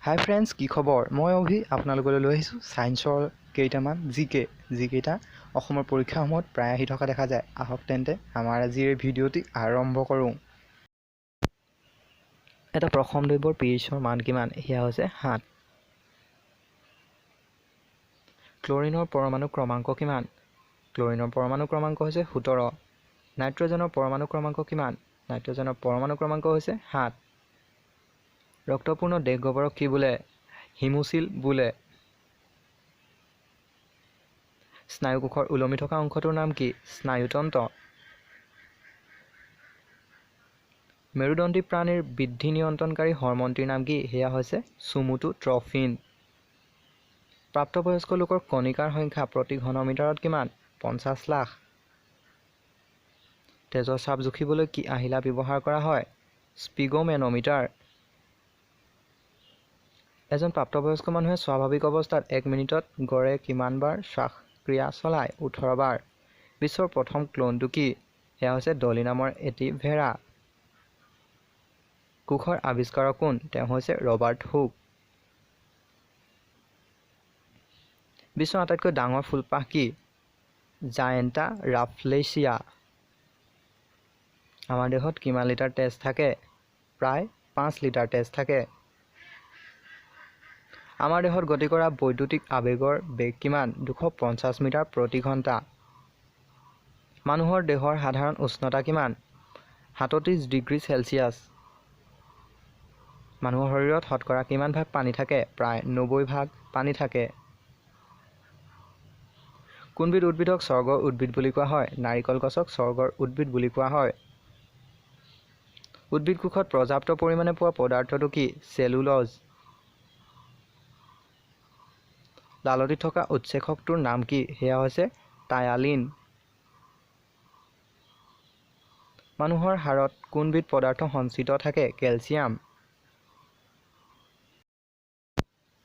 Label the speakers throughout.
Speaker 1: হাই friends, কি খবৰ? মই অভি আপোনালোকলৈ লৈ আহিছোঁ ছায়েন্সৰ কেইটামান যিকেইটা অসমৰ পৰীক্ষাসমূহত প্ৰায় আহি থকা দেখা যায়। আহক তেন্তে আমাৰ আজিৰ এই ভিডিঅ'টি আৰম্ভ কৰোঁ। এটা প্ৰথম দ্ৰব্যৰ pHৰ মান কিমান? সেয়া হৈছে 7। ক্লৰিনৰ পৰমাণু ক্ৰমাংক কিমান? ক্লৰিনৰ পৰমাণু ক্ৰমাংক হৈছে 17। নাইট্ৰজেনৰ পৰমাণু ক্ৰমাংক কিমান? নাইট্ৰজেনৰ পৰমাণু ক্ৰমাংক হৈছে 7। ৰক্তপূৰ্ণ দেহগহ্বৰক কি বোলে? হিমোচিল বোলে। স্নায়ুকোষৰ ওলমি থকা অংশটোৰ নাম কি? স্নায়ুতন্ত্ৰ। মেৰুদণ্ডী প্ৰাণীৰ বৃদ্ধি নিয়ন্ত্ৰণকাৰী হৰম'নটিৰ নাম কি? সেয়া হৈছে চোমোটোট্ৰফিন। প্ৰাপ্তবয়স্ক লোকৰ কণিকাৰ সংখ্যা প্ৰতি ঘনমিটাৰত কিমান? 50 লাখ। তেজৰ চাপ জুখিবলৈ কি আহিলা ব্যৱহাৰ কৰা হয়? স্পিগোমেনোমিটাৰ। এজন প্ৰাপ্তবয়স্ক মানুহে স্বাভাৱিক অৱস্থাত 1 মিনিটত গড়ে কিমান বাৰ শ্বাসক্ৰিয়া চলায়? 18 বাৰ। বিশ্বৰ প্ৰথম ক্লোনটো কি? সেয়া হৈছে ডলি নামৰ এটি ভেড়া। কোষৰ আৱিষ্কাৰক কোন? তেওঁ হৈছে ৰবাৰ্ট হুক। বিশ্বৰ আটাইতকৈ ডাঙৰ ফুলপাহ কি? জায়েণ্টা ৰাফলেচিয়া। আমাৰ দেহত কিমান লিটাৰ তেজ থাকে? প্ৰায় 5 লিটাৰ তেজ থাকে। আমাৰ দেহত গতি কৰা বৈদ্যুতিক আৱেগৰ বেগ কিমান? 250 মিটাৰ প্ৰতি ঘণ্টা। মানুহৰ দেহৰ সাধাৰণ উষ্ণতা কিমান? 37 ডিগ্ৰী চেলছিয়াছ। মানুহৰ শৰীৰত শতকৰা কিমান ভাগ পানী থাকে? প্ৰায় 90 ভাগ পানী থাকে। কোনবিধ উদ্ভিদক স্বৰ্গৰ উদ্ভিদ বুলি কোৱা হয়? নাৰিকল গছক স্বৰ্গৰ উদ্ভিদ বুলি কোৱা হয়। উদ্ভিদ কোষত পৰ্যাপ্ত পৰিমাণে পোৱা পদাৰ্থটো কি? চেলুলজ। লালটিত থকা উৎসেচকটোৰ নাম কি? সেয়া হৈছে টায়ালিন। মানুহৰ হাড়ত কোনবিধ পদাৰ্থ সঞ্চিত থাকে? কেলছিয়াম।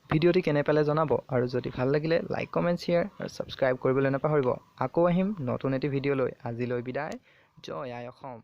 Speaker 1: ভিডিঅ'টি কেনে পালে জনাব, আৰু যদি ভাল লাগিলে লাইক, কমেণ্ট, শ্বেয়াৰ আৰু ছাবস্ক্ৰাইব কৰিবলৈ নাপাহৰিব। আকৌ আহিম নতুন এটি ভিডিঅ' লৈ। আজিলৈ বিদায়। জয় আই অসম।